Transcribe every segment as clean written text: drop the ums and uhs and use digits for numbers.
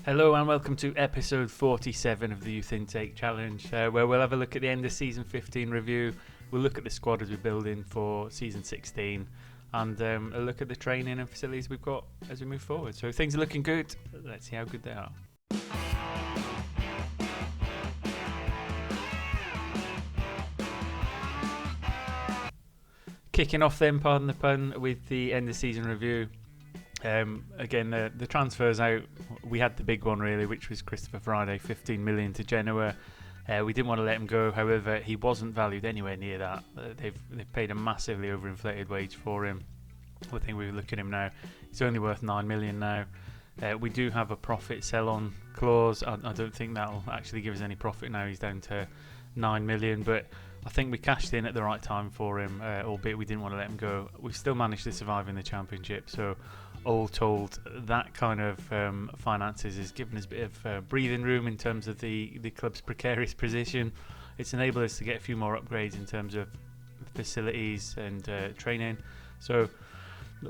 Hello and welcome to episode 47 of the Youth Intake Challenge, where we'll have a look at the end of season 15 review. We'll look at the squad as we're building for season 16 and a look at the training and facilities we've got as we move forward. So if things are looking good, let's see how good they are. Kicking off then, pardon the pun, with the end of season review. Again, the transfers out, we had the big one really, which was Christopher Friday, 15 million to Genoa. We didn't want to let him go, however, he wasn't valued anywhere near that. They've paid a massively overinflated wage for him. I think we look at him now, he's only worth 9 million now. We do have a profit sell-on clause. I don't think that'll actually give us any profit now. He's down to 9 million, but I think we cashed in at the right time for him, albeit we didn't want to let him go. We've still managed to survive in the Championship, so all told, that kind of finances has given us a bit of breathing room in terms of the club's precarious position. It's enabled us to get a few more upgrades in terms of facilities and training. So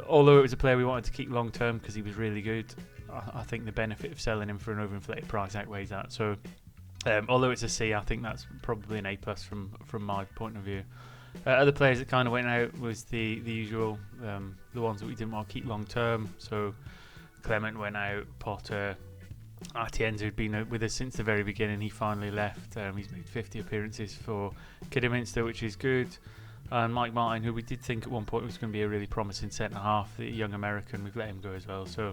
although it was a player we wanted to keep long term because he was really good, I think the benefit of selling him for an overinflated price outweighs that. So although it's a C, I think that's probably an A plus from my point of view. Other players that kind of went out was the usual, the ones that we didn't want to keep long term. So Clement went out, Potter, Atienza, who'd been with us since the very beginning, he finally left. He's made 50 appearances for Kidderminster, which is good. And Mike Martin, who we did think at one point was going to be a really promising centre half, the young American, we've let him go as well. So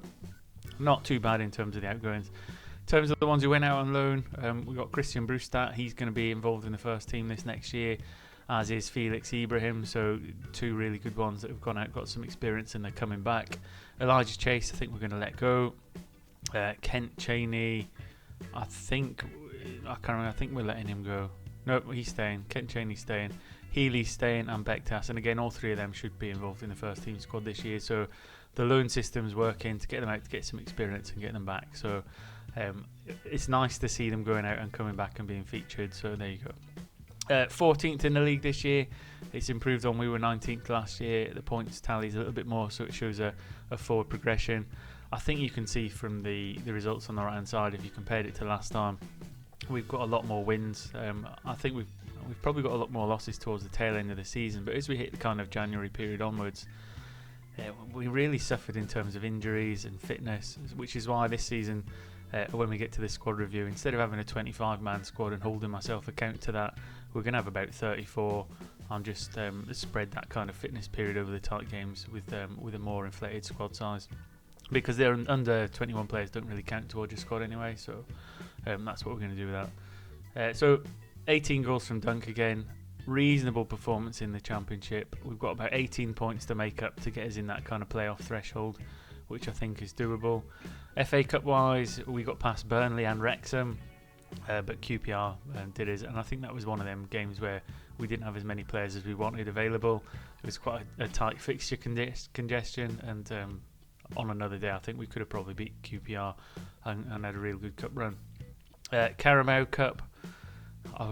not too bad in terms of the outgoings. In terms of the ones who went out on loan, we got Christian Brewstadt. He's going to be involved in the first team this next year, as is Felix Ibrahim. So two really good ones that have gone out, got some experience, and they're coming back. Elijah Chase, I think we're going to let go. Kent Cheney, I can't remember, I think we're letting him go. No, he's staying. Kent Cheney's staying. Healy's staying, and Bektas. And again, all three of them should be involved in the first team squad this year. So the loan system's working to get them out, to get some experience and get them back. So it's nice to see them going out and coming back and being featured. So there you go. 14th in the league this year. It's improved on. We were 19th last year. The points tally's a little bit more, so it shows a forward progression. I think you can see from the results on the right hand side, if you compared it to last time, we've got a lot more wins. I think we've probably got a lot more losses towards the tail end of the season, but as we hit the kind of January period onwards, we really suffered in terms of injuries and fitness, which is why this season, when we get to the squad review, instead of having a 25-man squad and holding myself account to that, we're going to have about 34. I'm just spread that kind of fitness period over the tight games with a more inflated squad size, because they're under 21 players don't really count towards your squad anyway. So that's what we're going to do with that. So 18 goals from Dunk again. Reasonable performance in the Championship. We've got about 18 points to make up to get us in that kind of playoff threshold, which I think is doable. FA Cup wise, we got past Burnley and Wrexham, but QPR did us, and I think that was one of them games where we didn't have as many players as we wanted available. It was quite a tight fixture congestion, and on another day I think we could have probably beat QPR and had a real good cup run. Carabao Cup,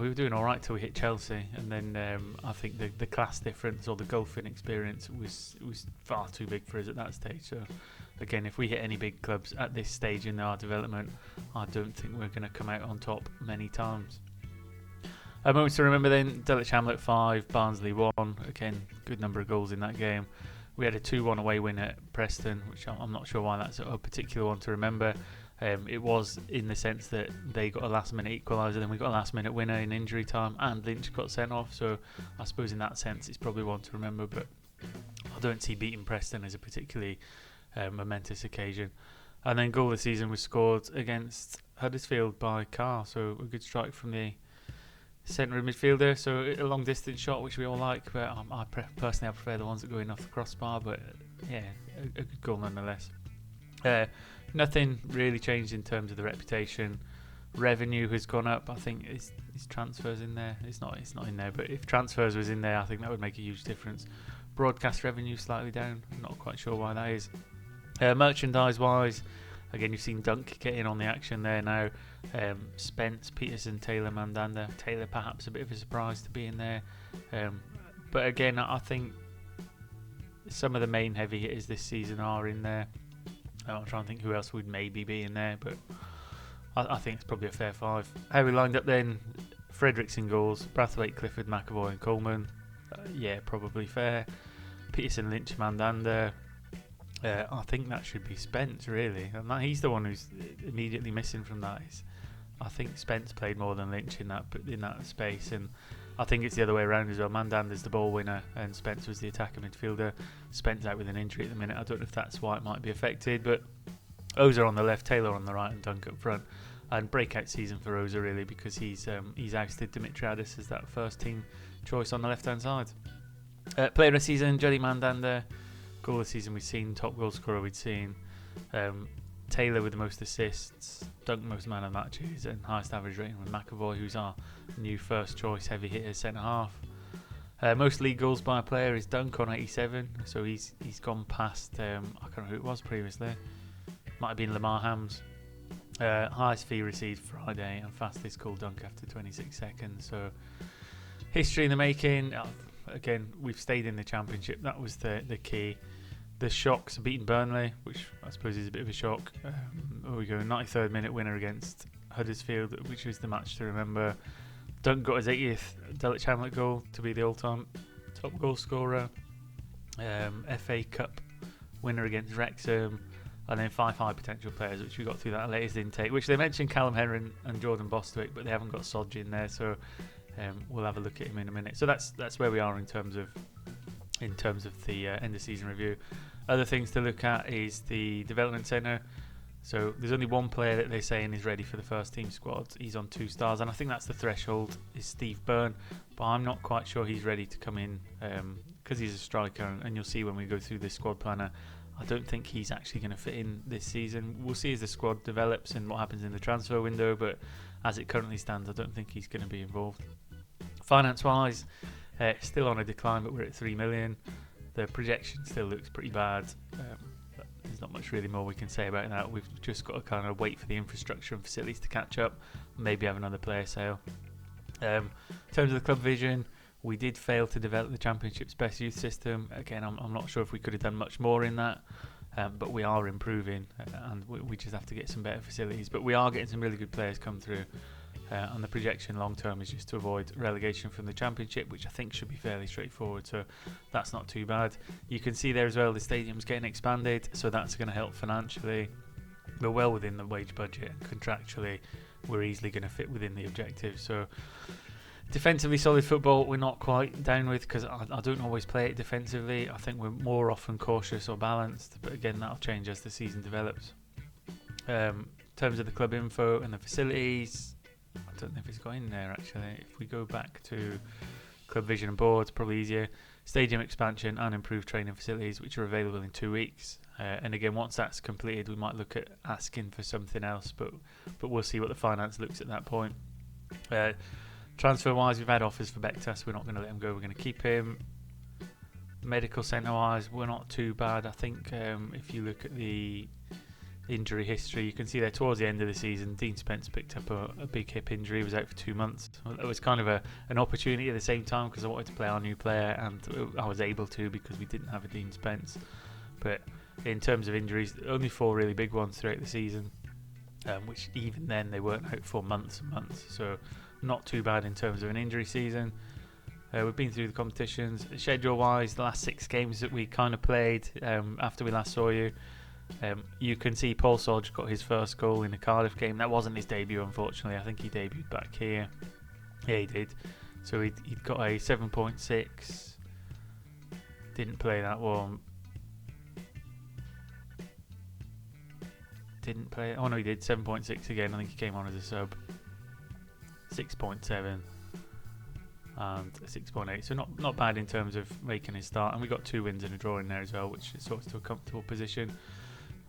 we were doing alright till we hit Chelsea, and then I think the class difference or the golfing experience was far too big for us at that stage. So again, if we hit any big clubs at this stage in our development, I don't think we're going to come out on top many times. Moments to remember then: Dulwich Hamlet 5, Barnsley 1. Again, good number of goals in that game. We had a 2-1 away win at Preston, which I'm not sure why that's a particular one to remember. It was in the sense that they got a last-minute equaliser, then we got a last-minute winner in injury time, and Lynch got sent off. So I suppose in that sense it's probably one to remember, but I don't see beating Preston as a particularly momentous occasion. And then goal of the season was scored against Huddersfield by Carr, so a good strike from the centre midfielder. So a long distance shot, which we all like, but personally I prefer the ones that go in off the crossbar, but yeah, a good goal nonetheless. Nothing really changed in terms of the reputation. Revenue has gone up. I think is transfers in there. It's not in there, but if transfers was in there, I think that would make a huge difference. Broadcast revenue slightly down. I'm not quite sure why that is. Merchandise wise, again you've seen Dunk get in on the action there now. Spence, Peterson, Taylor, Mandanda. Taylor perhaps a bit of a surprise to be in there, but again I think some of the main heavy hitters this season are in there. I'm trying to think who else would maybe be in there, but I think it's probably a fair 5. How we lined up then: Fredericks in goals, Brathwaite, Clifford, McAvoy and Coleman. Yeah, probably fair. Peterson, Lynch, Mandanda. I think that should be Spence, really. And he's the one who's immediately missing from that. I think Spence played more than Lynch in that space, and I think it's the other way around as well. Mandanda's the ball winner and Spence was the attacker midfielder. Spence out with an injury at the minute. I don't know if that's why it might be affected, but Oza on the left, Taylor on the right and Dunk up front. And breakout season for Oza, really, because he's ousted Dimitriadis as that first team choice on the left hand side. Player of the season, Jody Mandanda. Goal of the season we've seen, top goal scorer we've seen. Taylor with the most assists, Dunk most man of matches, and highest average rating with McAvoy, who's our new first choice heavy hitter centre half. Most league goals by a player is Dunk on 87, so he's gone past, I can't remember who it was previously. Might have been Lamar Hams. Highest fee received Friday and fastest goal Dunk after 26 seconds. So history in the making. Again, we've stayed in the Championship. That was the key. The shocks, beating Burnley, which I suppose is a bit of a shock. We go 93rd minute winner against Huddersfield, which was the match to remember. Dunk got his 80th Dulwich Hamlet goal to be the all-time top goal scorer. FA Cup winner against Wrexham. And then 5 high potential players, which we got through that latest intake, which they mentioned Callum Herron and Jordan Bostwick, but they haven't got Soggy in there, so we'll have a look at him in a minute. So that's where we are in terms of the end of season review. Other things to look at is the development centre. So there's only one player that they're saying is ready for the first team squad. He's on 2 stars, and I think that's the threshold, is Steve Byrne, but I'm not quite sure he's ready to come in because he's a striker, and you'll see when we go through this squad planner. I don't think he's actually going to fit in this season. We'll see as the squad develops and what happens in the transfer window, but as it currently stands, I don't think he's going to be involved. Finance-wise, still on a decline, but we're at 3 million. The projection still looks pretty bad. There's not much really more we can say about that. We've just got to kind of wait for the infrastructure and facilities to catch up, maybe have another player sale. In terms of the club vision, we did fail to develop the Championship's best youth system. Again, I'm not sure if we could have done much more in that, but we are improving, and we just have to get some better facilities. But we are getting some really good players come through, and the projection long term is just to avoid relegation from the Championship, which I think should be fairly straightforward, so that's not too bad. You can see there as well the stadium's getting expanded, so that's going to help financially. We're well within the wage budget, and contractually we're easily going to fit within the objective. So defensively solid football we're not quite down with, because I don't always play it defensively. I think we're more often cautious or balanced, but again that'll change as the season develops. In terms of the club info and the facilities, I don't know if it's got in there actually. If we go back to club vision and boards, probably easier. Stadium expansion and improved training facilities, which are available in 2 weeks. And again, once that's completed, we might look at asking for something else, but we'll see what the finance looks at that point. Transfer wise, we've had offers for Bektas. We're not going to let him go. We're going to keep him. Medical centre wise, we're not too bad. I think if you look at the injury history, you can see there towards the end of the season, Dean Spence picked up a big hip injury. He was out for 2 months. It was kind of an opportunity at the same time, because I wanted to play our new player, and I was able to because we didn't have a Dean Spence. But in terms of injuries, only 4 really big ones throughout the season, which even then they weren't out for months and months. So not too bad in terms of an injury season. We've been through the competitions. Schedule wise, the last 6 games that we kind of played after we last saw you, you can see Paul Sodge got his first goal in the Cardiff game. That wasn't his debut, unfortunately. I think he debuted back here. Yeah, he did. So he'd got a 7.6. Didn't play that one. Didn't play. Oh no, he did 7.6 again. I think he came on as a sub. 6.7 and 6.8. So not bad in terms of making his start. And we got 2 wins and a draw in there as well, which is sort of to a comfortable position.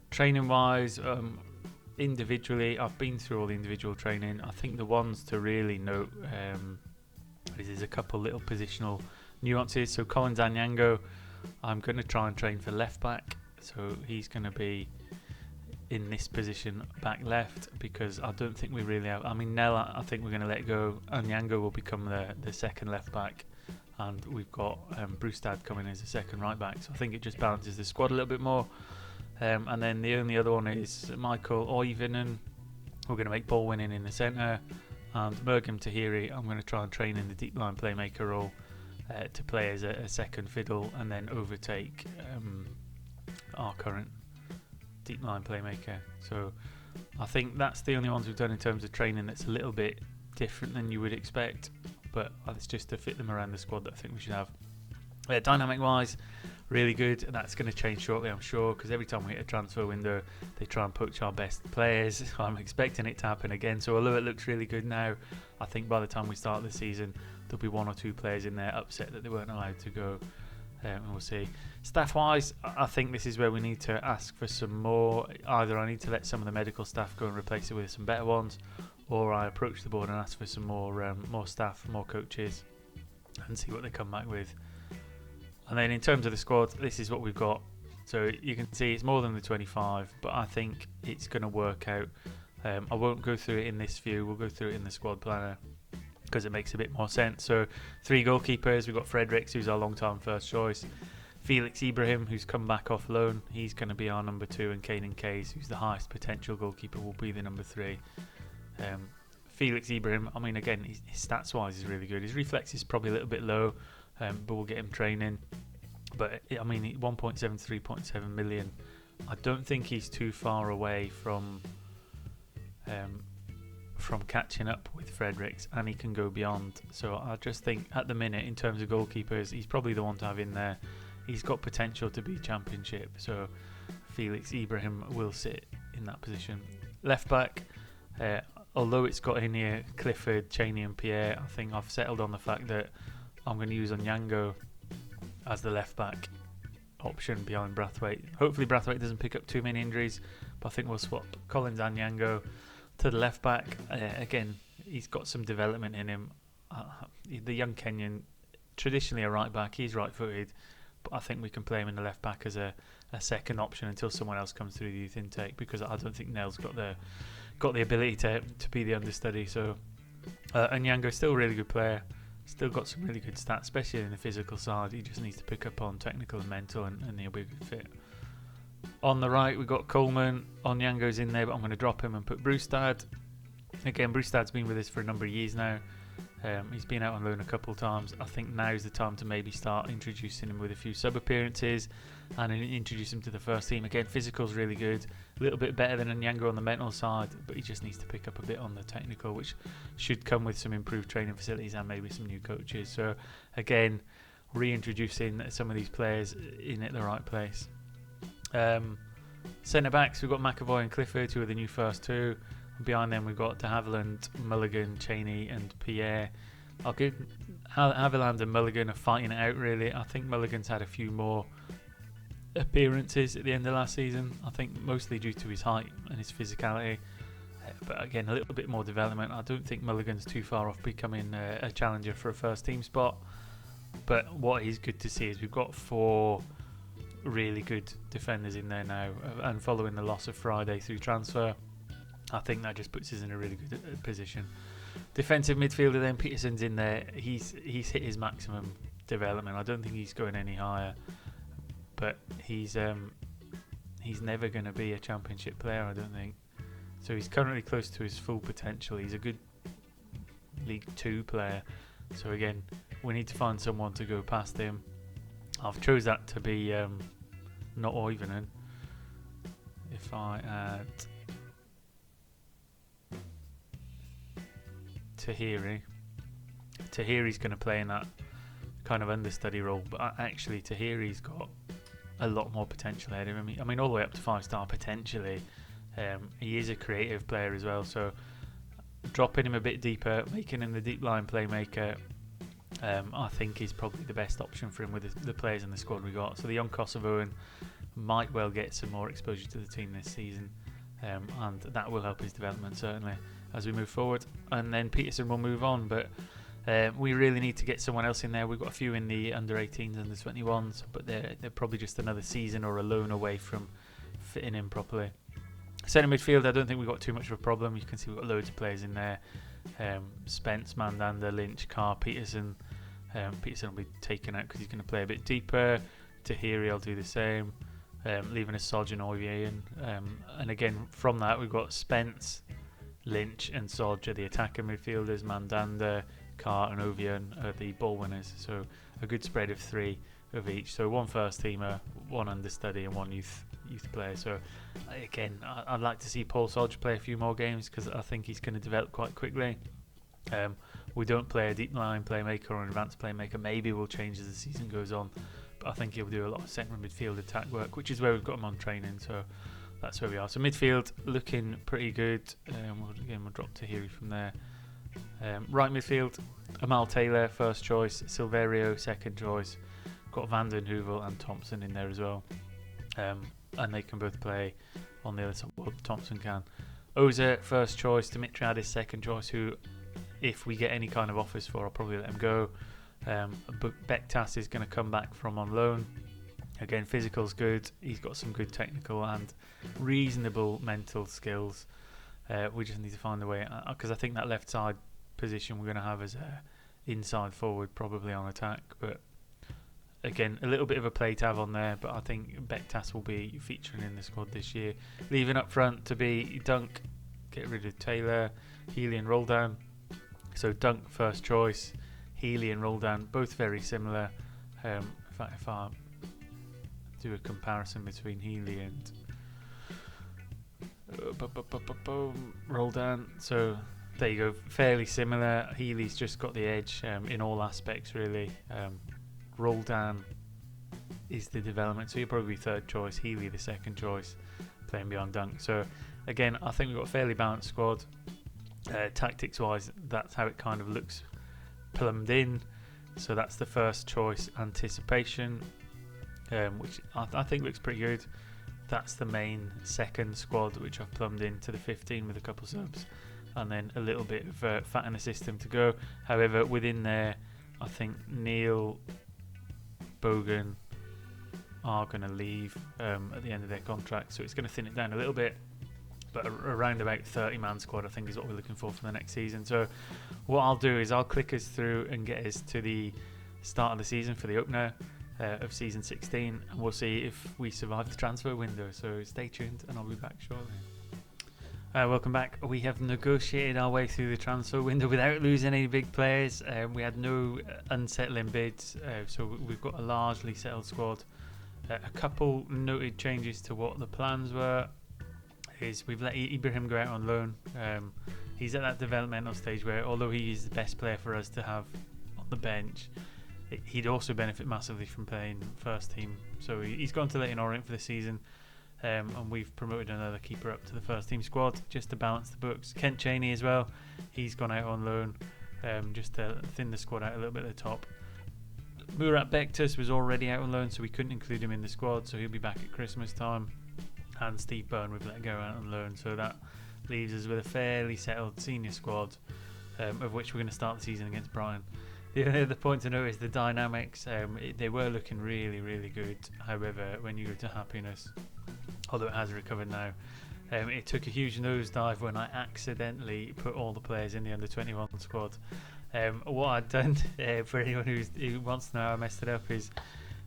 Training wise, individually, I've been through all the individual training. I think the ones to really note is there's a couple little positional nuances. So Colin Zanyango, I'm going to try and train for left back. So he's going to be in this position back left, because I don't think we really have. I mean, Nell, I think we're going to let go, and Yango will become the second left back, and we've got Brewstad coming as the second right back. So I think it just balances the squad a little bit more. And then the only other one is Michael Oivinen. we're going to make ball winning in the centre. And Mergham Tahiri, I'm going to try and train in the deep line playmaker role to play as a second fiddle and then overtake our current deep line playmaker. So I think that's the only ones we've done in terms of training that's a little bit different than you would expect, but it's just to fit them around the squad that I think we should have. Dynamic wise, really good, and that's going to change shortly, I'm sure, because every time we hit a transfer window they try and poach our best players. I'm expecting it to happen again, so although it looks really good now, I think by the time we start the season there'll be 1 or 2 players in there upset that they weren't allowed to go, and we'll see. Staff wise, I think this is where we need to ask for some more. Either I need to let some of the medical staff go and replace it with some better ones, or I approach the board and ask for some more staff, more coaches, and see what they come back with. And then in terms of the squad, this is what we've got. So you can see it's more than the 25, but I think it's going to work out. I won't go through it in this view, we'll go through it in the squad planner because it makes a bit more sense. So 3 goalkeepers, we've got Fredericks, who's our long-time first choice. Felix Ibrahim, who's come back off loan, he's going to be our number 2, and Kanan Kays, who's the highest potential goalkeeper, will be the number 3. Felix Ibrahim, I mean, again, his stats-wise is really good. His reflex is probably a little bit low, but we'll get him training. But I mean, 1.73.7 million. I don't think he's too far away from catching up with Fredericks, and he can go beyond. So I just think at the minute, in terms of goalkeepers, he's probably the one to have in there. He's got potential to be championship. So Felix Ibrahim will sit in that position. Left back, although it's got in here Clifford, Cheney, and Pierre, I think I've settled on the fact that I'm going to use Onyango as the left back option behind Brathwaite. Hopefully Brathwaite doesn't pick up too many injuries, but I think we'll swap Collins and Onyango to the left back. Again, he's got some development in him. The young Kenyan, traditionally a right back, he's right footed, but I think we can play him in the left back as a second option until someone else comes through the youth intake, because I don't think Nell's got the ability to be the understudy. So Onyango's still a really good player. Still got some really good stats, especially in the physical side. He just needs to pick up on technical and mental, and he'll be a good fit. On the right, we've got Coleman. Onyango's in there, but I'm going to drop him and put Brewstad. Again, Brewstad's been with us for a number of years now. He's been out on loan a couple of times. I think now's the time to maybe start introducing him with a few sub-appearances and introduce him to the first team. Again, physical's really good. A little bit better than Onyango on the mental side, but he just needs to pick up a bit on the technical, which should come with some improved training facilities and maybe some new coaches. So again, reintroducing some of these players in at the right place. Centre backs, we've got McAvoy and Clifford, who are the new first 2. Behind them, we've got de Havilland, Mulligan, Cheney, and Pierre. I'll give Havilland and Mulligan are fighting it out, really. I think Mulligan's had a few more appearances at the end of last season. I think mostly due to his height and his physicality. But again, a little bit more development. I don't think Mulligan's too far off becoming a challenger for a first team spot. But what is good to see is we've got 4 really good defenders in there now. And following the loss of Friday through transfer, I think that just puts us in a really good position. Defensive midfielder then, Peterson's in there. He's hit his maximum development. I don't think he's going any higher, but he's never going to be a championship player, I don't think. So he's currently close to his full potential. He's a good League 2 player. So again, we need to find someone to go past him. I've chose that to be not Oivonen. If I add Tahiri's going to play in that kind of understudy role, but actually Tahiri's got a lot more potential ahead of him. I mean, all the way up to 5-star potentially. He is a creative player as well, so dropping him a bit deeper, making him the deep line playmaker, I think is probably the best option for him with the players in the squad we got. So the young Kosovoan might well get some more exposure to the team this season, and that will help his development certainly as we move forward. And then Peterson will move on, but we really need to get someone else in there. We've got a few in the under-18s and the 21s, but they're probably just another season or a loan away from fitting in properly. Centre midfield, I don't think we've got too much of a problem. You can see we've got loads of players in there. Spence, Mandander, Lynch, Carr, Peterson. Peterson will be taken out because he's going to play a bit deeper. Tahiri will do the same, leaving us Soggy and Oivier in. And again, from that, we've got Spence, Lynch and Sodge are the attacking midfielders. Mandanda, Carr and Ovian are the ball winners. So a good spread of 3 of each. So 1 first teamer, 1 understudy and 1 youth player. So again, I'd like to see Paul Sodge play a few more games because I think he's going to develop quite quickly. We don't play a deep line playmaker or an advanced playmaker. Maybe we'll change as the season goes on. But I think he'll do a lot of centre midfield attack work, which is where we've got him on training. So that's where we are. So midfield looking pretty good. We'll drop Tahiri from there. Right midfield, Amal Taylor first choice, Silverio second choice. Got Van den Heuvel and Thompson in there as well. And they can both play on the other side. Well, Thompson can. Oza first choice, Dimitriadis second choice, who if we get any kind of offers for, I'll probably let him go. But Bektas is going to come back from on loan. Again, physical's good. He's got some good technical and reasonable mental skills. We just need to find a way, because I think that left side position we're going to have as a inside forward, probably on attack. But again, a little bit of a play to have on there. But I think Bektas will be featuring in the squad this year. Leaving up front to be Dunk, get rid of Taylor, Healy and Roldan. So Dunk first choice, Healy and Roldan, both very similar. In fact, if I do a comparison between Healy and Roldan, so there you go, fairly similar. Healy's just got the edge in all aspects really. Roldan is the development, so he'll probably be third choice, Healy the second choice, playing beyond Dunk. So again, I think we've got a fairly balanced squad. Tactics wise, that's how it kind of looks plumbed in. So that's the first choice anticipation, which I think looks pretty good. That's the main second squad, which I've plumbed into the 15 with a couple subs, and then a little bit of fat in the system to go. However, within there, I think Neil, Bogan are going to leave at the end of their contract, so it's going to thin it down a little bit. But around about 30-man squad, I think, is what we're looking for the next season. So what I'll do is I'll click us through and get us to the start of the season for the opener of season 16, and we'll see if we survive the transfer window. So stay tuned, and I'll be back shortly. Welcome back. We have negotiated our way through the transfer window without losing any big players. We had no unsettling bids, so we've got a largely settled squad. A couple noted changes to what the plans were is we've let Ibrahim go out on loan. He's at that developmental stage where, although he is the best player for us to have on the bench, he'd also benefit massively from playing first team. So he's gone to Leyton Orient for the season, and we've promoted another keeper up to the first team squad just to balance the books. Kent Cheney as well, he's gone out on loan, just to thin the squad out a little bit at the top. Murat Bektas was already out on loan, so we couldn't include him in the squad, so he'll be back at Christmas time. And Steve Byrne we've let go out on loan, so that leaves us with a fairly settled senior squad, of which we're going to start the season against Brighton. The other point to note is the dynamics. They were looking really, really good. However, when you go to happiness, although it has recovered now, it took a huge nosedive when I accidentally put all the players in the under-21 squad. What I'd done, for anyone who wants to know how I messed it up, is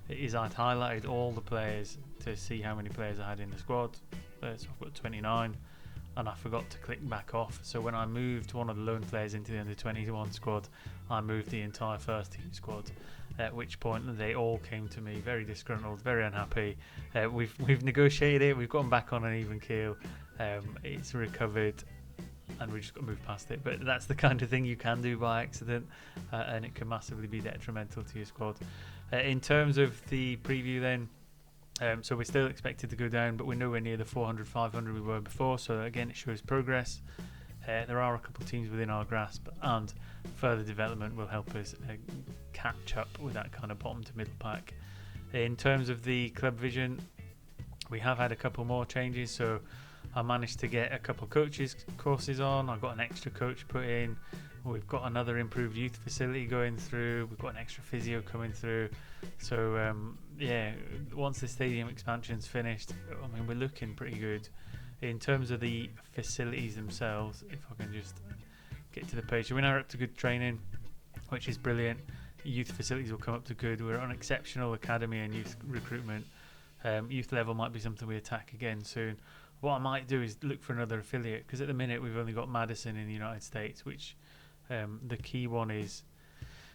I'd highlighted all the players to see how many players I had in the squad. So I've got 29, and I forgot to click back off. So when I moved one of the loan players into the under-21 squad, I moved the entire first team squad. At which point they all came to me very disgruntled, very unhappy. We've negotiated it. We've gotten back on an even keel. It's recovered, and we just got to move past it. But that's the kind of thing you can do by accident, and it can massively be detrimental to your squad. In terms of the preview then, so we're still expected to go down, but we're nowhere near the 400, 500 we were before. So again, it shows progress. There are a couple of teams within our grasp, and further development will help us catch up with that kind of bottom to middle pack. In terms of the club vision, we have had a couple more changes. So I managed to get a couple of coaches courses on. I got an extra coach put in. We've got another improved youth facility going through. We've got an extra physio coming through. So once the stadium expansion's finished, I mean, we're looking pretty good. In terms of the facilities themselves, if I can just get to the page. So we're now up to good training, which is brilliant. Youth facilities will come up to good. We're on exceptional academy and youth recruitment. Youth level might be something we attack again soon. what I might do is look for another affiliate, because at the minute we've only got Madison in the United States, which the key one is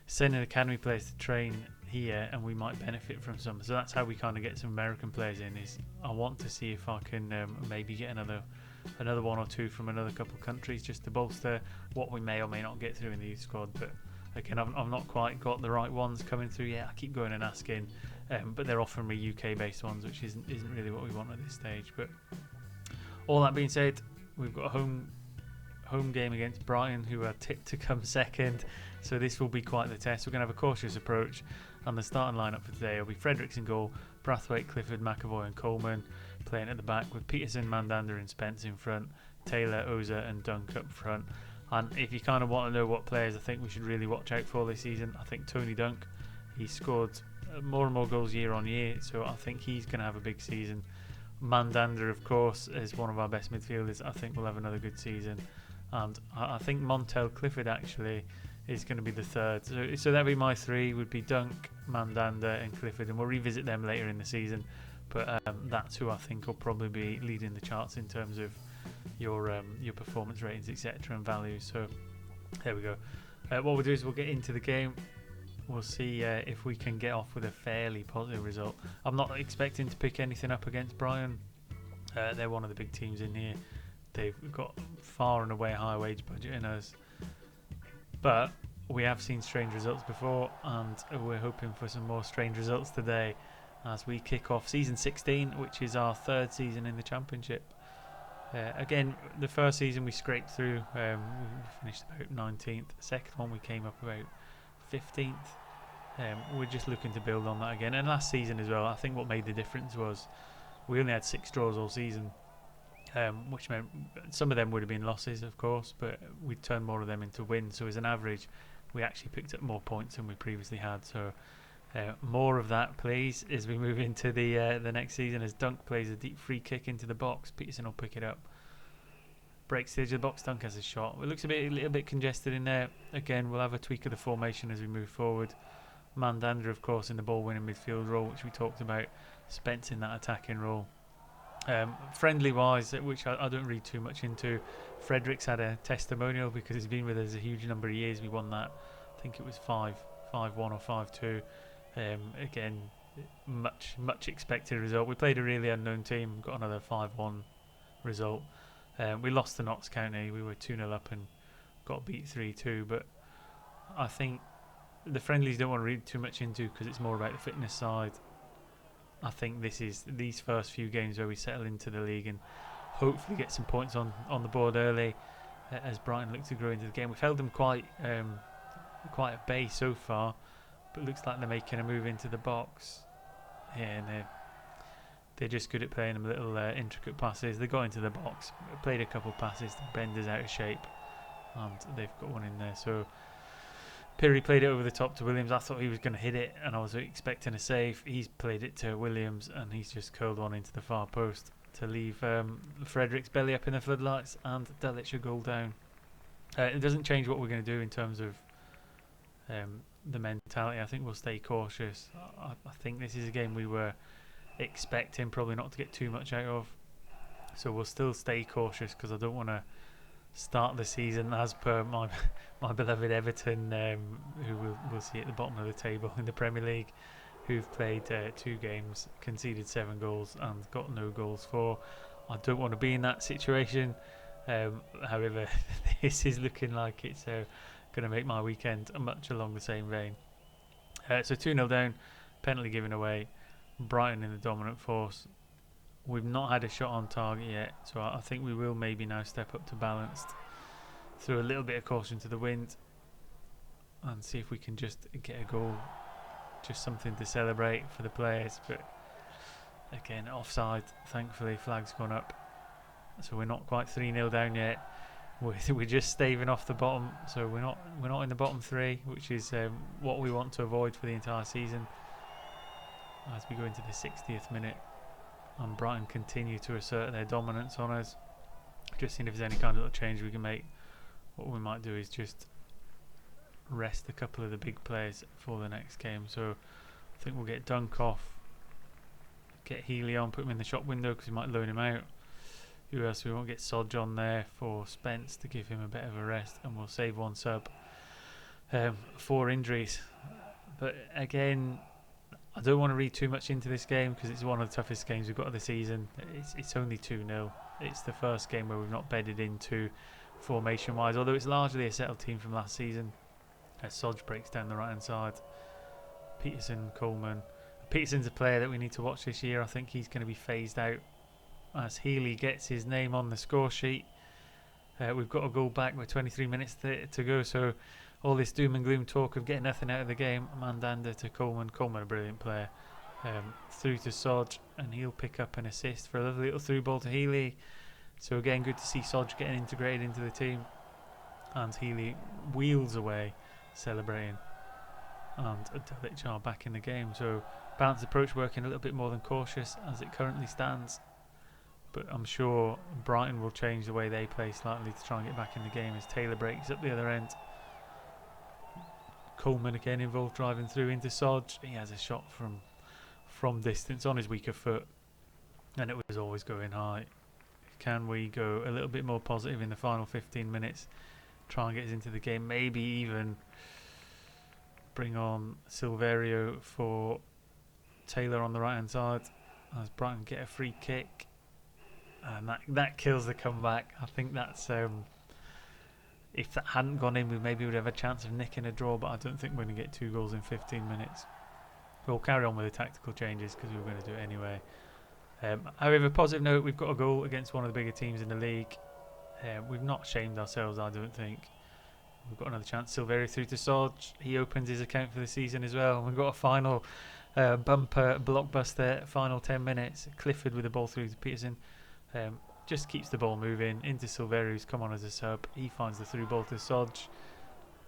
sending academy players to train here, and we might benefit from some. So that's how we kind of get some American players in. Is I want to see if I can maybe get another one or two from another couple of countries, just to bolster what we may or may not get through in the youth squad. But again, I've not quite got the right ones coming through yet. I keep going and asking, but they're offering me UK based ones, which isn't really what we want at this stage. But all that being said, we've got a home game against Brighton, who are tipped to come second, so this will be quite the test. We're going to have a cautious approach, and the starting lineup for today will be Fredericks in goal, Brathwaite, Clifford, McAvoy and Coleman playing at the back, with Peterson, Mandander and Spence in front, Taylor, Oza and Dunk up front. And if you kind of want to know what players I think we should really watch out for this season, I think Tony Dunk, he's scored more and more goals year on year, so I think he's going to have a big season. Mandander, of course, is one of our best midfielders. I think we'll have another good season. And I think Montel Clifford actually is going to be the third. So that'd be my three, would be Dunk, Mandander and Clifford, and we'll revisit them later in the season. But that's who I think will probably be leading the charts in terms of your performance ratings, etc. and values. So there we go. What we'll do is we'll get into the game. We'll see if we can get off with a fairly positive result. I'm not expecting to pick anything up against Brighton. They're one of the big teams in here. They've got far and away a higher wage budget than us. But we have seen strange results before, and we're hoping for some more strange results today as we kick off season 16, which is our third season in the Championship. Again, the first season we scraped through. We finished about 19th. The second one we came up about 15th. We're just looking to build on that again. And last season as well, I think what made the difference was we only had 6 draws all season, which meant some of them would have been losses, of course, but we turned more of them into wins. So as an average, we actually picked up more points than we previously had. So more of that, please, as we move into the next season. As Dunk plays a deep free kick into the box, Peterson will pick it up. Breaks the edge of the box, Dunk has a shot. It looks a little bit congested in there. Again, we'll have a tweak of the formation as we move forward. Mandander, of course, in the ball-winning midfield role, which we talked about. Spence in that attacking role. Friendly-wise, which I don't read too much into, Fredericks had a testimonial because he's been with us a huge number of years. We won that, I think it was 5-1 or 5-2. Again, much expected result. We played a really unknown team, got another 5-1 result. We lost to Notts County. We were 2-0 up and got beat 3-2. But I think the friendlies don't want to read too much into, because it's more about the fitness side. I think these first few games where we settle into the league and hopefully get some points on the board early as Brighton look to grow into the game. We've held them quite at bay so far, but it looks like they're making a move into the box. Yeah, and they're just good at playing them little intricate passes. They got into the box, played a couple passes to Bender's out of shape, and they've got one in there. So Pirri played it over the top to Williams. I thought he was going to hit it, and I was expecting a save. He's played it to Williams, and he's just curled one into the far post to leave Fredericks belly up in the floodlights, and Delic a goal down. It doesn't change what we're going to do in terms of the mentality. I think we'll stay cautious. I think this is a game we were expecting probably not to get too much out of, so we'll still stay cautious, because I don't want to start the season as per my beloved Everton, who we'll see at the bottom of the table in the Premier League, who've played 2 games, conceded 7 goals and got no goals for. I don't want to be in that situation. However, this is looking like it's going to make my weekend much along the same vein. So 2-0 down, penalty given away, Brighton in the dominant force. We've not had a shot on target yet, so I think we will maybe now step up to balanced, throw a little bit of caution to the wind, and see if we can just get a goal, just something to celebrate for the players. But again, offside, thankfully, flag's gone up, so we're not quite 3-0 down yet. We're just staving off the bottom, so we're not in the bottom 3, which is what we want to avoid for the entire season. As we go into the 60th minute, and Brighton continue to assert their dominance on us. Just seeing if there's any kind of little change we can make. What we might do is just rest a couple of the big players for the next game. So I think we'll get Dunk off, get Healy on, put him in the shop window because we might loan him out. Who else? We won't get Sodgy on there for Spence to give him a bit of a rest, and we'll save one sub for injuries. But again, I don't want to read too much into this game because it's one of the toughest games we've got of the season. It's only 2-0. It's the first game where we've not bedded into formation-wise, although it's largely a settled team from last season. As Sodgy breaks down the right-hand side. Peterson, Coleman. Peterson's a player that we need to watch this year. I think he's going to be phased out as Healy gets his name on the score sheet. We've got a goal back with 23 minutes to go, so all this doom and gloom talk of getting nothing out of the game. Mandanda to Coleman. Coleman, a brilliant player. Through to Sodgy, and he'll pick up an assist for a lovely little through ball to Healy. So again, good to see Sodgy getting integrated into the team. And Healy wheels away, celebrating. And Delic are back in the game. So balanced approach working a little bit more than cautious as it currently stands. But I'm sure Brighton will change the way they play slightly to try and get back in the game as Taylor breaks up the other end. Coleman again involved driving through into Sodgy. He has a shot from distance on his weaker foot, and it was always going high. Can we go a little bit more positive in the final 15 minutes? Try and get us into the game. Maybe even bring on Silverio for Taylor on the right hand side as Brighton get a free kick, and that kills the comeback. I think that's if that hadn't gone in, we maybe would have a chance of nicking a draw, but I don't think we're going to get 2 goals in 15 minutes. We'll carry on with the tactical changes because we were going to do it anyway. However, positive note, we've got a goal against one of the bigger teams in the league. We've not shamed ourselves, I don't think. We've got another chance. Silverio through to Sodgy. He opens his account for the season as well. We've got a final bumper blockbuster, final 10 minutes. Clifford with the ball through to Peterson. Just keeps the ball moving into Silverio, who's come on as a sub. He finds the through ball to Sodgy,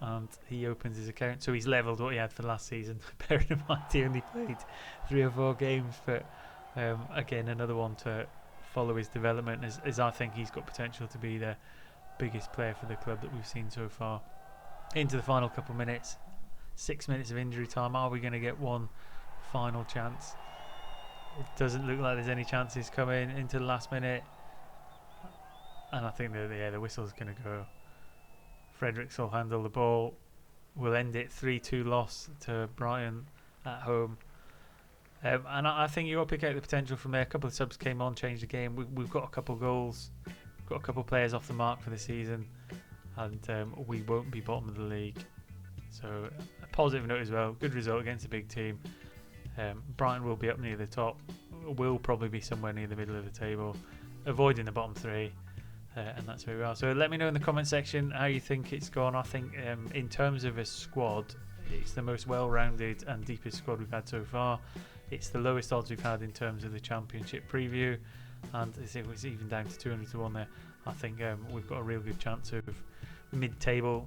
and he opens his account. So he's levelled what he had for last season. Bearing in mind he only played 3 or 4 games, but again, another one to follow his development, as I think he's got potential to be the biggest player for the club that we've seen so far. Into the final couple of minutes, 6 minutes of injury time. Are we going to get one final chance? It doesn't look like there's any chances coming into the last minute, and I think the whistle's going to go. Fredericks will handle the ball. We'll end it 3-2 loss to Brighton at home. And I think you'll pick out the potential from there. A couple of subs came on, changed the game. We've got a couple of goals, got a couple of players off the mark for the season, and we won't be bottom of the league. So a positive note as well. Good result against a big team. Brighton will be up near the top. Will probably be somewhere near the middle of the table, avoiding the bottom 3. And that's where we are. So let me know in the comment section how you think it's gone. I think in terms of a squad, it's the most well-rounded and deepest squad we've had so far. It's the lowest odds we've had in terms of the championship preview, and as it was even down to 200 to 1 there. I think we've got a real good chance of mid-table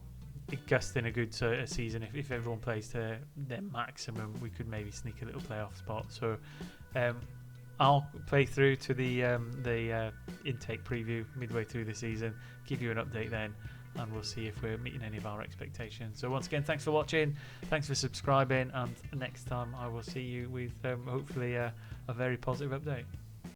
gusting a good season. If everyone plays to their maximum, we could maybe sneak a little playoff spot. So I'll play through to the intake preview midway through the season, give you an update then, and we'll see if we're meeting any of our expectations. So once again, thanks for watching, thanks for subscribing, and next time I will see you with hopefully a very positive update.